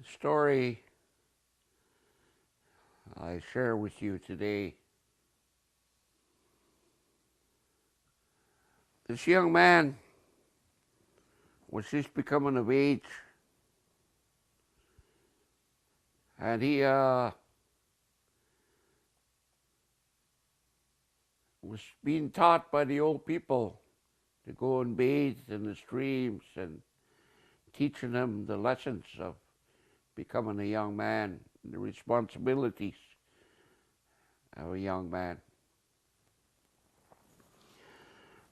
The story I share with you today. This young man was just becoming of age, and he was being taught by the old people to go and bathe in the streams and teaching him the lessons of becoming a young man, the responsibilities of a young man.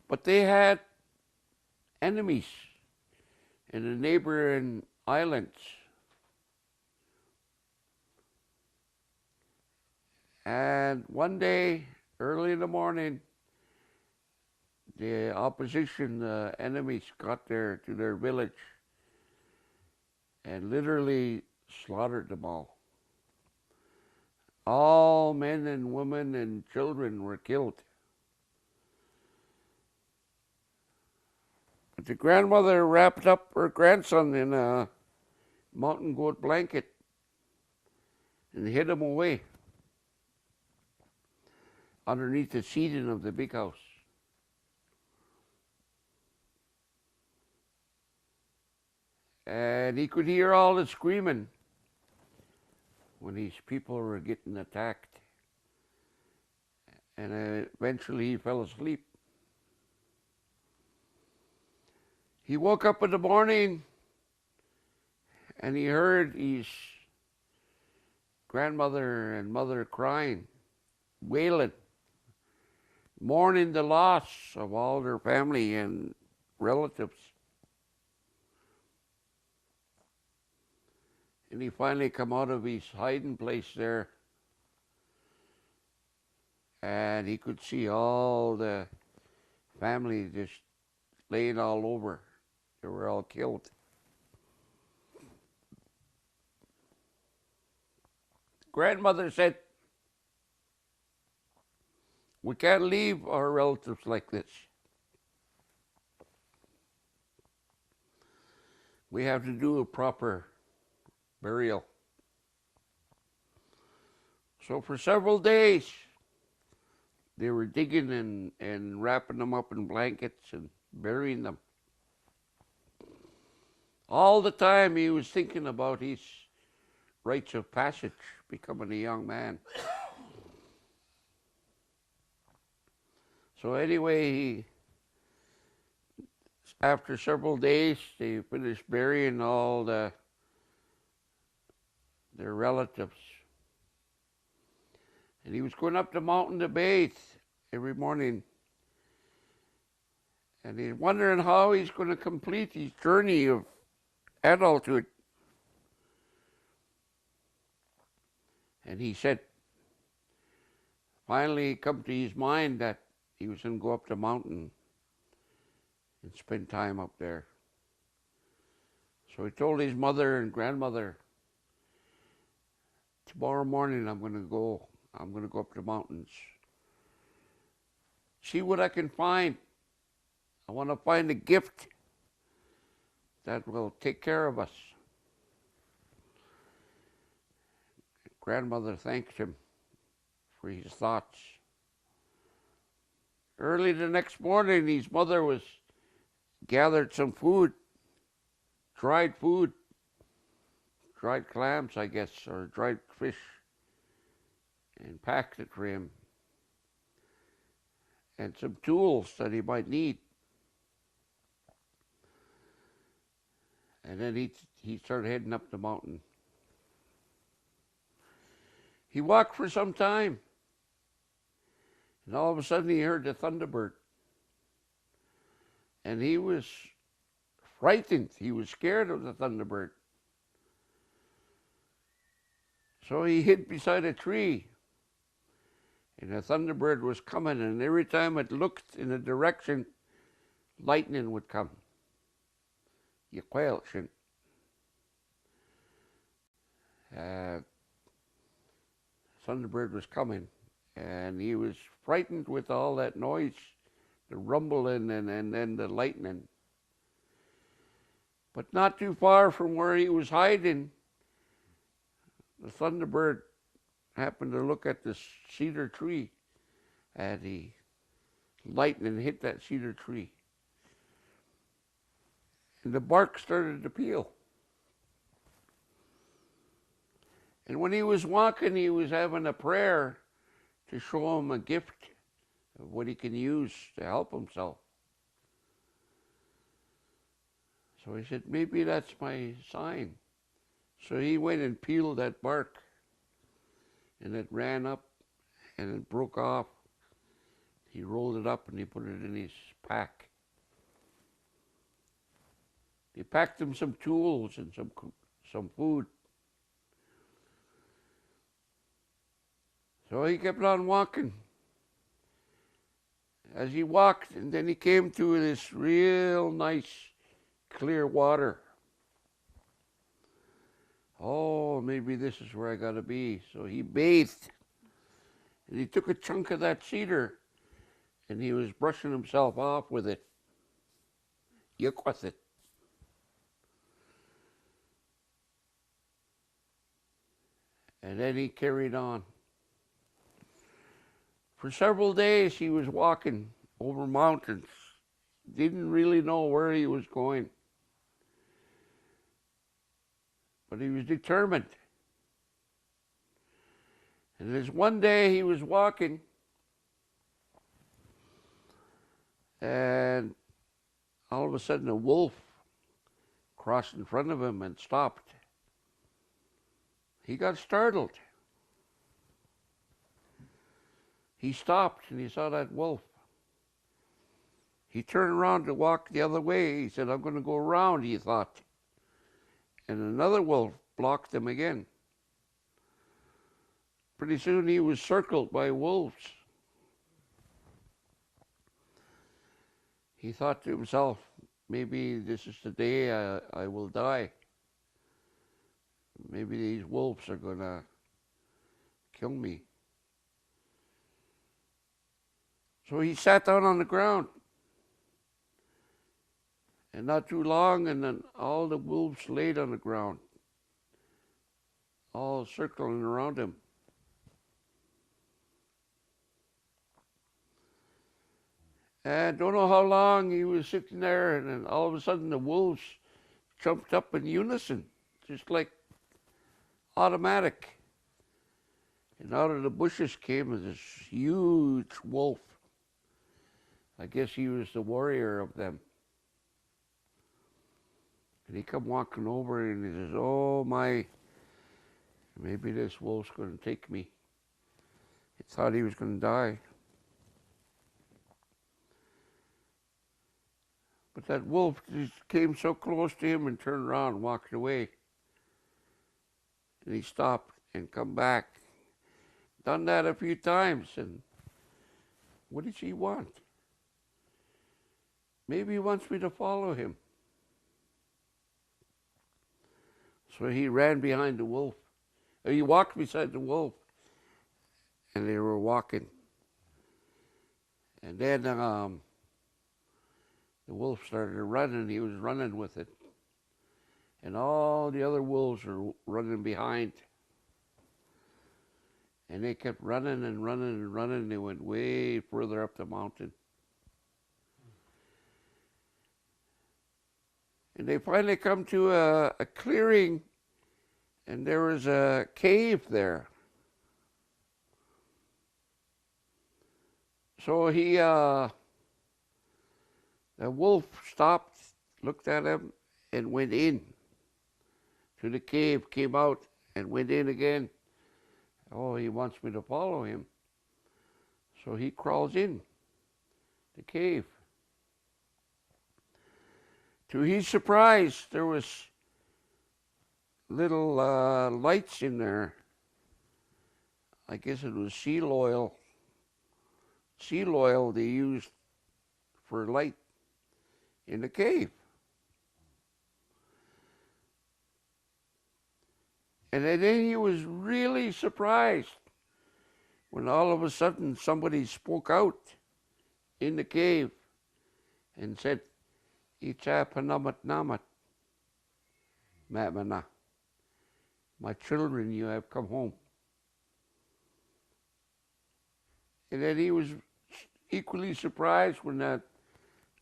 But they had enemies in the neighboring islands. And one day, early in the morning, the opposition, the enemies got there to their village and literally slaughtered them all. All men and women and children were killed. But the grandmother wrapped up her grandson in a mountain goat blanket and hid him away underneath the seating of the big house. And he could hear all the screaming when these people were getting attacked. And eventually he fell asleep. He woke up in the morning and he heard his grandmother and mother crying, wailing, mourning the loss of all their family and relatives. And he finally come out of his hiding place there, and he could see all the family just laying all over. They were all killed. Grandmother said, "We can't leave our relatives like this. We have to do a proper burial." So for several days, they were digging and wrapping them up in blankets and burying them. All the time he was thinking about his rites of passage, becoming a young man. So anyway, after several days, they finished burying all their relatives. And he was going up the mountain to bathe every morning. And he's wondering how he's going to complete his journey of adulthood. And he said, finally it come to his mind that he was going to go up the mountain and spend time up there. So he told his mother and grandmother, tomorrow morning I'm going to go up the mountains. See what I can find. I want to find a gift that will take care of us. Grandmother thanked him for his thoughts. Early the next morning, his mother gathered some food, dried clams, I guess, or dried fish, and packed it for him, and some tools that he might need. And then he started heading up the mountain. He walked for some time, and all of a sudden he heard the thunderbird. And he was frightened. He was scared of the thunderbird. So he hid beside a tree. And the thunderbird was coming, and every time it looked in a direction, lightning would come. Thunderbird was coming, and he was frightened with all that noise, the rumbling and then the lightning. But not too far from where he was hiding, the thunderbird happened to look at this cedar tree, and the lightning hit that cedar tree. And the bark started to peel. And when he was walking, he was having a prayer to show him a gift of what he can use to help himself. So he said, maybe that's my sign. So he went and peeled that bark, and it ran up and it broke off. He rolled it up and he put it in his pack. He packed him some tools and some food. So he kept on walking. As he walked, and then he came to this real nice, clear water. Oh, maybe this is where I gotta be. So he bathed, and he took a chunk of that cedar, and he was brushing himself off with it. Yuck with it. And then he carried on. For several days he was walking over mountains. Didn't really know where he was going. But he was determined. And there's one day he was walking, and all of a sudden a wolf crossed in front of him and stopped. He got startled. He stopped and he saw that wolf. He turned around to walk the other way. He said, I'm going to go around, he thought. And another wolf blocked him again. Pretty soon he was circled by wolves. He thought to himself, maybe this is the day I will die. Maybe these wolves are going to kill me. So he sat down on the ground. And not too long, and then all the wolves laid on the ground, all circling around him. And don't know how long he was sitting there, and then all of a sudden the wolves jumped up in unison, just like automatic. And out of the bushes came this huge wolf. I guess he was the warrior of them. And he come walking over and he says, oh my, maybe this wolf's going to take me. He thought he was going to die. But that wolf just came so close to him and turned around and walked away. And he stopped and come back. Done that a few times, and what does he want? Maybe he wants me to follow him. So he ran behind the wolf. He walked beside the wolf, and they were walking. And then the wolf started to run, and he was running with it. And all the other wolves were running behind. And they kept running and running and running. And they went way further up the mountain. And they finally come to a clearing, and there was a cave there. So the wolf stopped, looked at him, and went in to the cave, came out, and went in again. Oh, he wants me to follow him. So he crawls in the cave. To his surprise, there was little lights in there. I guess it was seal oil. Seal oil they used for light in the cave. And then he was really surprised when all of a sudden somebody spoke out in the cave and said, Icha panamat namat, mamana. My children, you have come home. And then he was equally surprised when that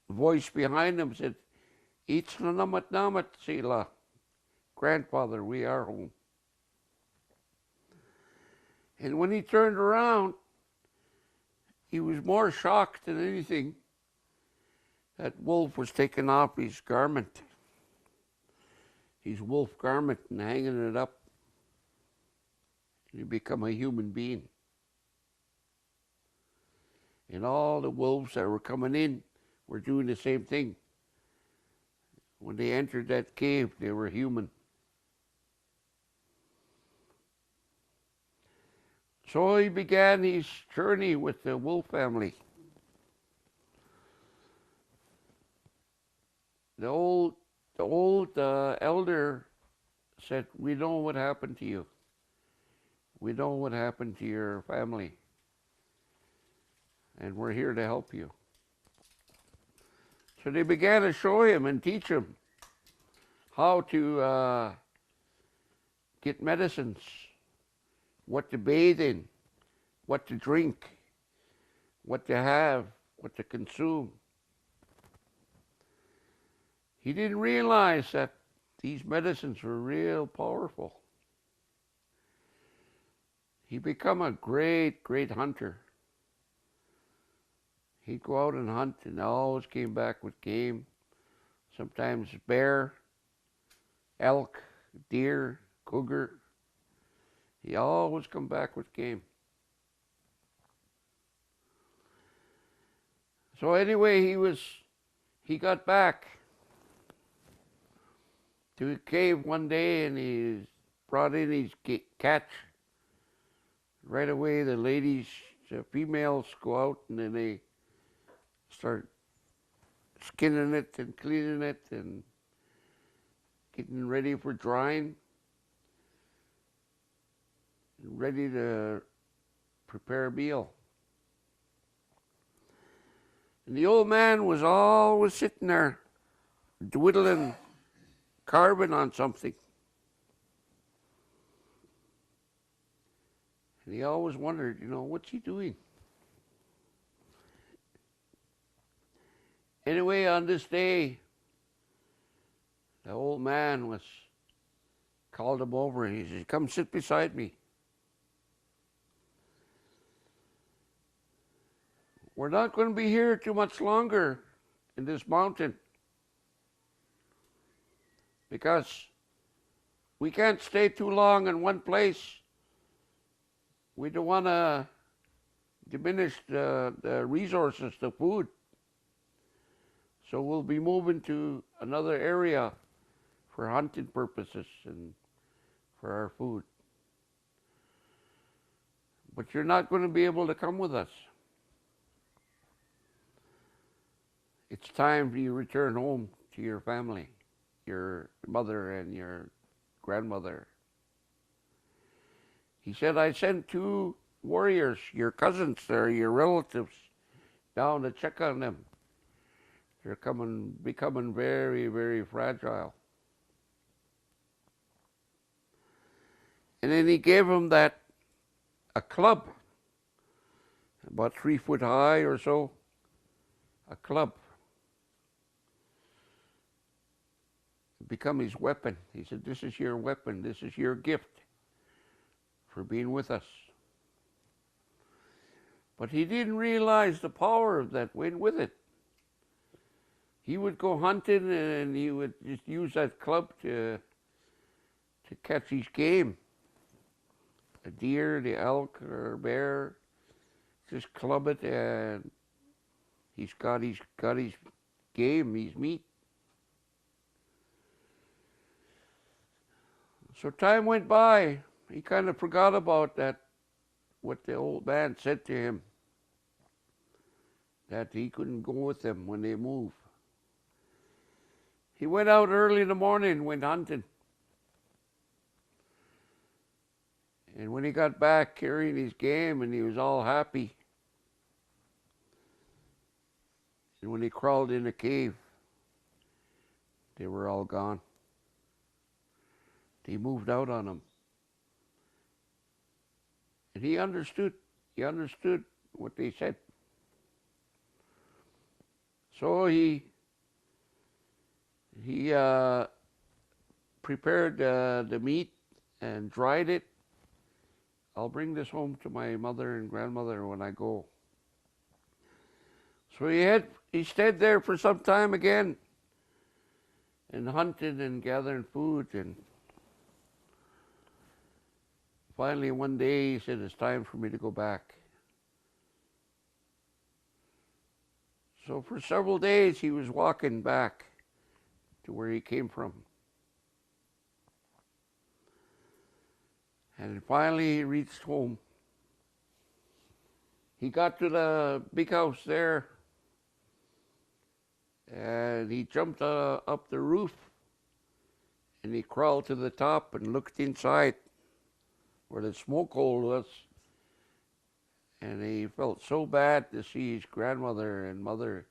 voice behind him said, Itzlanamat namat sila. Grandfather, we are home. And when he turned around, he was more shocked than anything that Wolf was taking off his garment, his wolf garment, and hanging it up. And he become a human being. And all the wolves that were coming in were doing the same thing. When they entered that cave, they were human. So he began his journey with the wolf family. The old elder said, we know what happened to you. We know what happened to your family. And we're here to help you. So they began to show him and teach him how to get medicines, what to bathe in, what to drink, what to have, what to consume. He didn't realize that these medicines were real powerful. He became a great, great hunter. He'd go out and hunt and always came back with game. Sometimes bear, elk, deer, cougar. He always come back with game. So anyway, he got back to a cave one day and he brought in his catch. Right away, the ladies, the females go out and then they start skinning it and cleaning it and getting ready for drying, ready to prepare a meal. And the old man was always sitting there, dwiddling, carving on something. And he always wondered, what's he doing? Anyway, on this day, the old man called him over and he said, come sit beside me. We're not going to be here too much longer in this mountain because we can't stay too long in one place. We don't want to diminish the resources, the food. So we'll be moving to another area for hunting purposes and for our food. But you're not going to be able to come with us. It's time for you to return home to your family, your mother and your grandmother. He said, I sent 2 warriors, your cousins there, your relatives, down to check on them. They're becoming very, very fragile. And then he gave him a club, about 3 foot high or so, a club. It became his weapon. He said, this is your weapon, this is your gift for being with us. But he didn't realize the power that went with it. He would go hunting and he would just use that club to catch his game. The deer, the elk, or bear, just club it and he's got his game, his meat. So time went by. He kind of forgot about that, what the old man said to him, that he couldn't go with them when they moved. He went out early in the morning, went hunting. And when he got back carrying his game and he was all happy, and when he crawled in the cave, they were all gone. They moved out on him. And he understood. He understood what they said. So he prepared the meat and dried it. I'll bring this home to my mother and grandmother when I go. So he stayed there for some time again and hunted and gathered food, and finally one day he said, it's time for me to go back. So for several days he was walking back to where he came from. And finally he reached home. He got to the big house there, and he jumped up the roof, and he crawled to the top and looked inside where the smoke hole was. And he felt so bad to see his grandmother and mother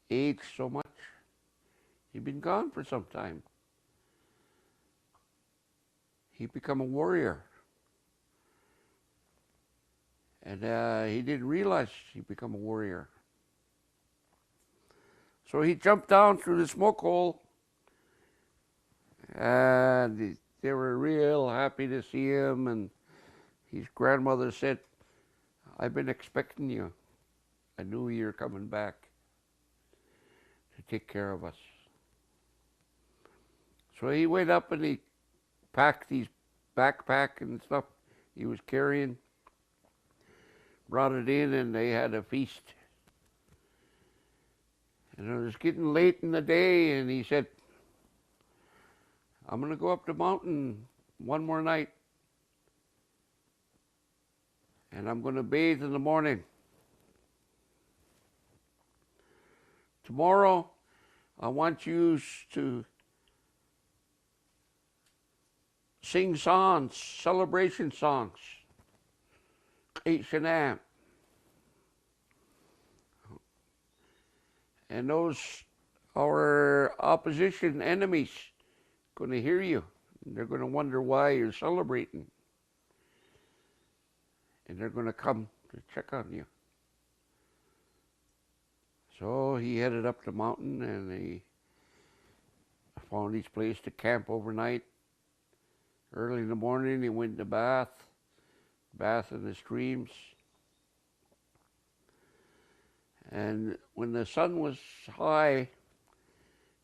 age so much. He'd been gone for some time. He'd become a warrior. And he didn't realize he'd become a warrior. So he jumped down through the smoke hole, and they were real happy to see him. And his grandmother said, I've been expecting you. I knew you were coming back to take care of us. So he went up and he packed his backpack and stuff he was carrying, brought it in, and they had a feast. And it was getting late in the day, and he said, I'm going to go up the mountain one more night, and I'm going to bathe in the morning. Tomorrow, I want you to sing songs, celebration songs. And those, our opposition enemies, going to hear you. They're going to wonder why you're celebrating. And they're going to come to check on you. So he headed up the mountain, and he found his place to camp overnight. Early in the morning, he went to bath in the streams. And when the sun was high,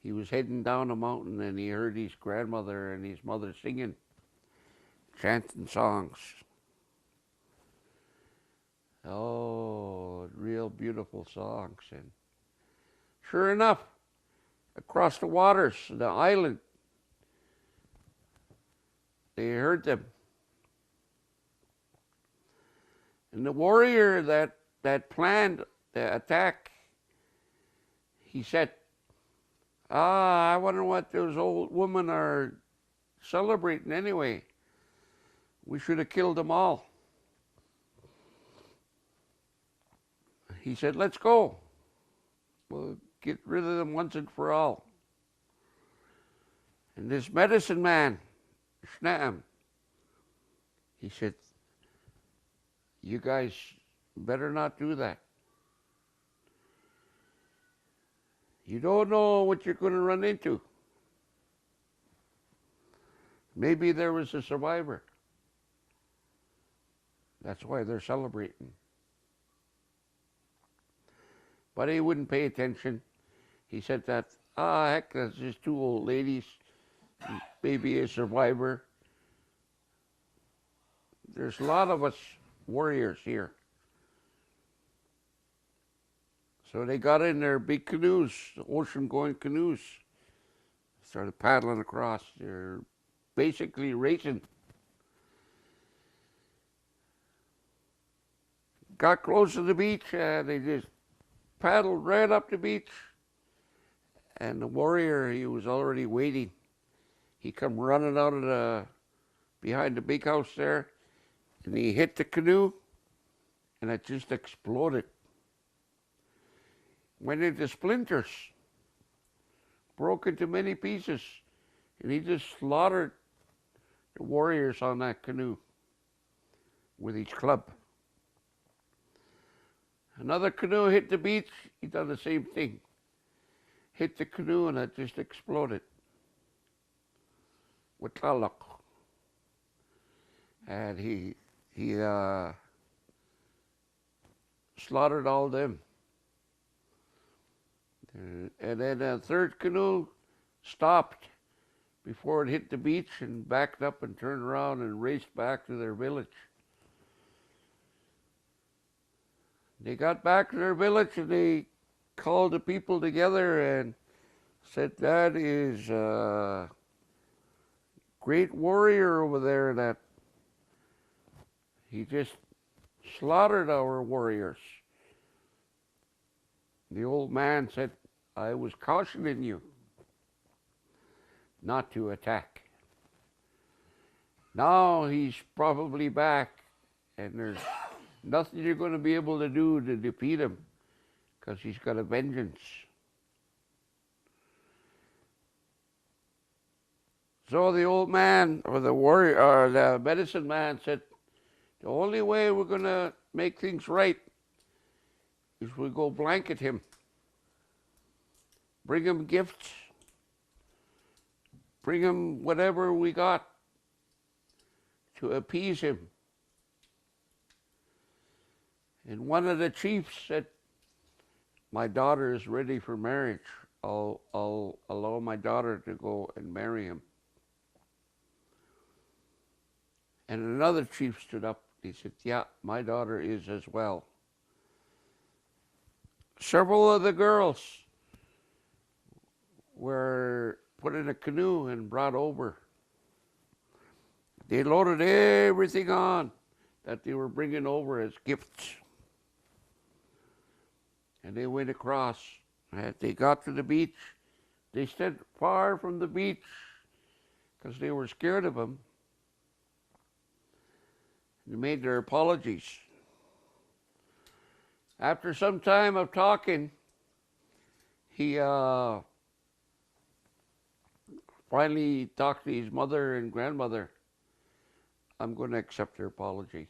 he was heading down the mountain, and he heard his grandmother and his mother singing, chanting songs. Oh, real beautiful songs. And sure enough, across the waters, the island, they heard them. And the warrior that planned the attack, he said, I wonder what those old women are celebrating anyway. We should have killed them all. He said, let's go. We'll get rid of them once and for all. And this medicine man, Stz'uminus, he said, you guys better not do that. You don't know what you're going to run into. Maybe there was a survivor. That's why they're celebrating. But he wouldn't pay attention. He said that, heck, that's just two old ladies, maybe a survivor. There's a lot of us warriors here. So they got in their big canoes, ocean-going canoes, started paddling across. They're basically racing. Got close to the beach, and they just paddled right up the beach. And the warrior, he was already waiting. He come running out of behind the big house there, and he hit the canoe, and it just exploded. Went into splinters, broke into many pieces, and he just slaughtered the warriors on that canoe. with his club. Another canoe hit the beach. He done the same thing. Hit the canoe and it just exploded with taluk. And he slaughtered all them. And then a third canoe stopped before it hit the beach and backed up and turned around and raced back to their village. They got back to their village and they called the people together and said, that is a great warrior over there that he just slaughtered our warriors. The old man said, I was cautioning you not to attack. Now he's probably back and there's nothing you're going to be able to do to defeat him because he's got a vengeance. So the old man, or the warrior, or the medicine man said, the only way we're going to make things right is we go blanket him. Bring him gifts. Bring him whatever we got to appease him. And one of the chiefs said, my daughter is ready for marriage. I'll allow my daughter to go and marry him. And another chief stood up. He said, yeah, my daughter is as well. Several of the girls were put in a canoe and brought over. They loaded everything on that they were bringing over as gifts. And they went across. As they got to the beach, they stood far from the beach because they were scared of him. They made their apologies. After some time of talking, he finally talked to his mother and grandmother. I'm going to accept their apology.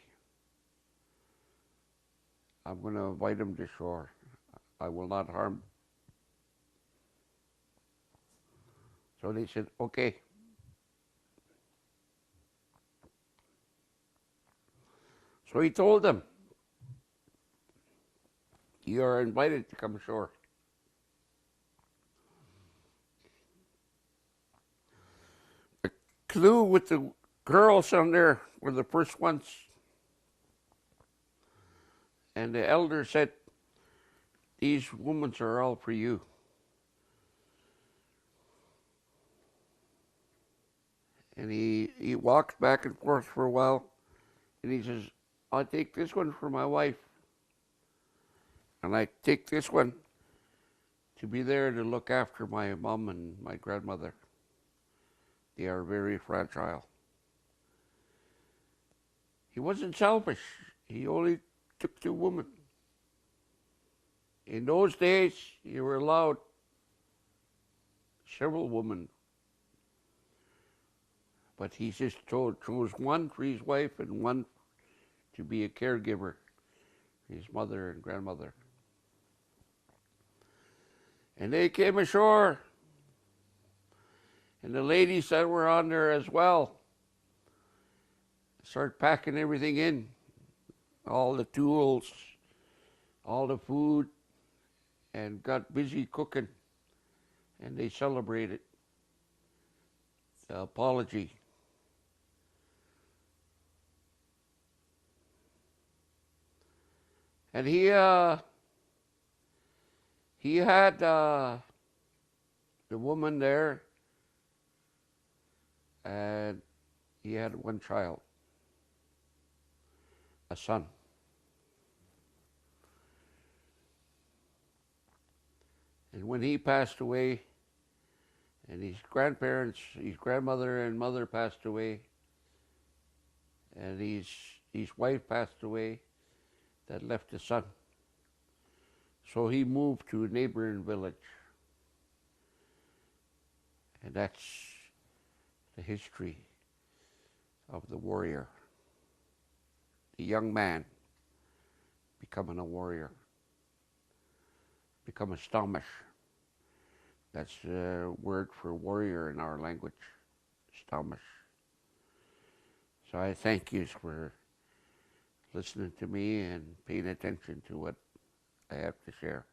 I'm going to invite them to shore. I will not harm. So they said, okay. So he told them, you are invited to come ashore. The canoe with the girls on there were the first ones. And the elder said, these women are all for you. And he walked back and forth for a while. And he says, I'll take this one for my wife. And I take this one to be there to look after my mom and my grandmother. They are very fragile. He wasn't selfish. He only took 2 women. In those days, you were allowed several women. But he just chose one for his wife and one to be a caregiver, his mother and grandmother. And they came ashore. And the ladies that were on there as well started packing everything in. All the tools, all the food, and got busy cooking. And they celebrated the apology. And he had the woman there, and he had one child, a son. And when he passed away, and his grandparents, his grandmother and mother passed away, and his wife passed away, that left a son. So he moved to a neighboring village. And that's the history of the warrior, a young man becoming a warrior, become a Stz'uminus. That's the word for warrior in our language, Stz'uminus. So I thank you for listening to me and paying attention to what I have to share.